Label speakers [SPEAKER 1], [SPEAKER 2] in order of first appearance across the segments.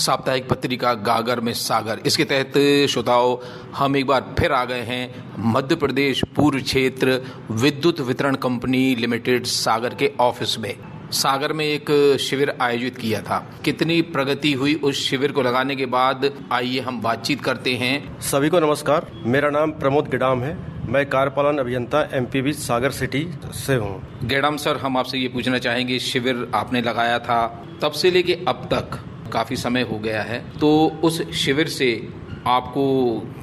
[SPEAKER 1] साप्ताहिक पत्रिका गागर में सागर, इसके तहत श्रोताओं हम एक बार फिर आ गए हैं मध्य प्रदेश पूर्व क्षेत्र विद्युत वितरण कंपनी लिमिटेड सागर के ऑफिस में। सागर में एक शिविर आयोजित किया था, कितनी प्रगति हुई उस शिविर को लगाने के बाद, आइए हम बातचीत करते हैं।
[SPEAKER 2] सभी को नमस्कार, मेरा नाम प्रमोद गिडाम है। मैं कार्यपालन अभियंता एमपीबी सागर सिटी से हूँ।
[SPEAKER 1] गेडाम सर, हम आपसे ये पूछना चाहेंगे, शिविर आपने लगाया था, तब से लेके अब तक काफ़ी समय हो गया है, तो उस शिविर से आपको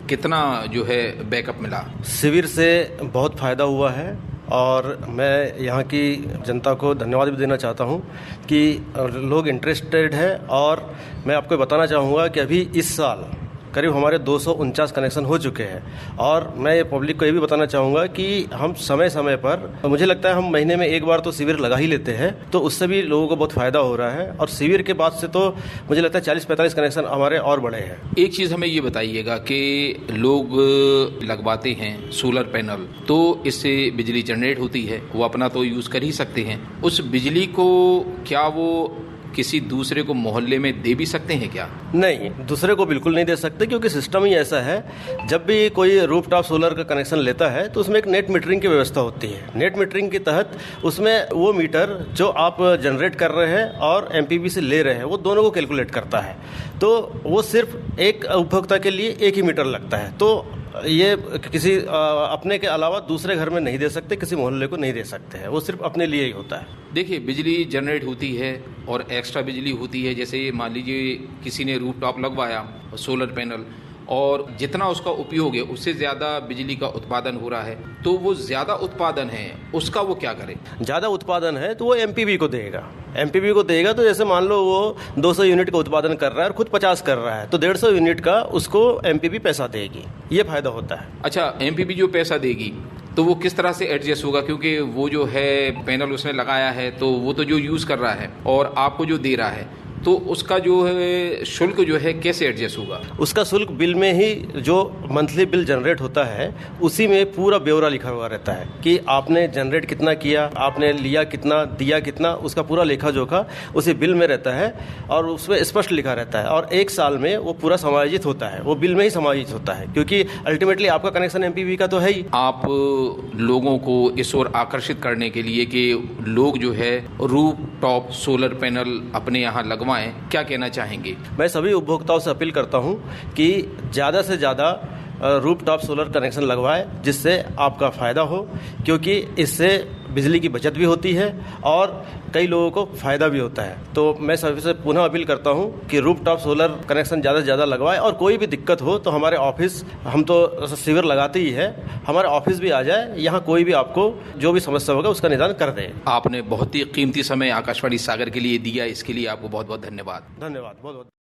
[SPEAKER 1] कितना जो है बैकअप मिला?
[SPEAKER 2] शिविर से बहुत फ़ायदा हुआ है और मैं यहाँ की जनता को धन्यवाद भी देना चाहता हूँ कि लोग इंटरेस्टेड है। और मैं आपको बताना चाहूँगा कि अभी इस साल करीब हमारे 249 कनेक्शन हो चुके हैं। और मैं ये पब्लिक को ये भी बताना चाहूँगा कि हम समय समय पर, मुझे लगता है हम महीने में एक बार तो शिविर लगा ही लेते हैं, तो उससे भी लोगों को बहुत फ़ायदा हो रहा है। और शिविर के बाद से तो मुझे लगता है 40-45 कनेक्शन हमारे और बढ़े हैं।
[SPEAKER 1] एक चीज़ हमें ये बताइएगा कि लोग लगवाते हैं सोलर पैनल, तो इससे बिजली जनरेट होती है, वो अपना तो यूज़ कर ही सकते हैं। उस बिजली को क्या वो किसी दूसरे को मोहल्ले में दे भी सकते हैं क्या?
[SPEAKER 2] नहीं, दूसरे को बिल्कुल नहीं दे सकते, क्योंकि सिस्टम ही ऐसा है। जब भी कोई रूफटॉप सोलर का कनेक्शन लेता है तो उसमें एक नेट मीटरिंग की व्यवस्था होती है। नेट मीटरिंग के तहत उसमें वो मीटर जो आप जनरेट कर रहे हैं और एमपीबी से ले रहे हैं, वो दोनों को कैलकुलेट करता है। तो वो सिर्फ एक उपभोक्ता के लिए एक ही मीटर लगता है। तो ये किसी अपने के अलावा दूसरे घर में नहीं दे सकते, किसी मोहल्ले को नहीं दे सकते हैं, वो सिर्फ अपने लिए ही होता है।
[SPEAKER 1] देखिए, बिजली जनरेट होती है और एक्स्ट्रा बिजली होती है। जैसे मान लीजिए किसी ने रूफटॉप लगवाया सोलर पैनल, और जितना उसका उपयोग है उससे ज़्यादा बिजली का उत्पादन हो रहा है, तो वो ज़्यादा उत्पादन है उसका वो क्या करे?
[SPEAKER 2] ज़्यादा उत्पादन है तो वो एमपीबी को देगा। एमपीबी को देगा तो जैसे मान लो वो 200 यूनिट का उत्पादन कर रहा है और खुद 50 कर रहा है, तो 150 यूनिट का उसको एमपीबी पैसा देगी। ये फायदा होता है।
[SPEAKER 1] अच्छा, एमपीबी जो पैसा देगी तो वो किस तरह से एडजस्ट होगा? क्योंकि वो जो है पैनल उसने लगाया है, तो वो तो जो यूज़ कर रहा है और आपको जो दे रहा है, तो उसका जो है शुल्क जो है कैसे एडजस्ट होगा?
[SPEAKER 2] उसका शुल्क बिल में ही, जो मंथली बिल जनरेट होता है उसी में पूरा ब्यौरा लिखा हुआ रहता है कि आपने जनरेट कितना किया, आपने लिया कितना, दिया कितना, उसका पूरा लेखा जोखा उसी बिल में रहता है और उसमें स्पष्ट लिखा रहता है। और एक साल में वो पूरा समायोजित होता है, वो बिल में ही समायोजित होता है, क्योंकि अल्टीमेटली आपका कनेक्शन एमपीबी का तो है ही।
[SPEAKER 1] आप लोगों को इस ओर आकर्षित करने के लिए कि लोग जो है रूफ टॉप सोलर पैनल अपने यहाँ लगवाएं, क्या कहना चाहेंगे?
[SPEAKER 2] मैं सभी उपभोक्ताओं से अपील करता हूं कि ज़्यादा से ज़्यादा रूफटॉप सोलर कनेक्शन लगवाएं, जिससे आपका फ़ायदा हो, क्योंकि इससे बिजली की बचत भी होती है और कई लोगों को फ़ायदा भी होता है। तो मैं सभी से पुनः अपील करता हूं कि रूफटॉप सोलर कनेक्शन ज़्यादा से ज़्यादा लगवाएं। और कोई भी दिक्कत हो तो हमारे ऑफिस, हम तो शिविर लगाते ही है, हमारे ऑफिस भी आ जाए, यहाँ कोई भी आपको जो भी समस्या होगा उसका निदान कर दे।
[SPEAKER 1] आपने बहुत ही कीमती समय आकाशवाणी सागर के लिए दिया, इसके लिए आपको बहुत बहुत धन्यवाद।
[SPEAKER 2] धन्यवाद, बहुत बहुत।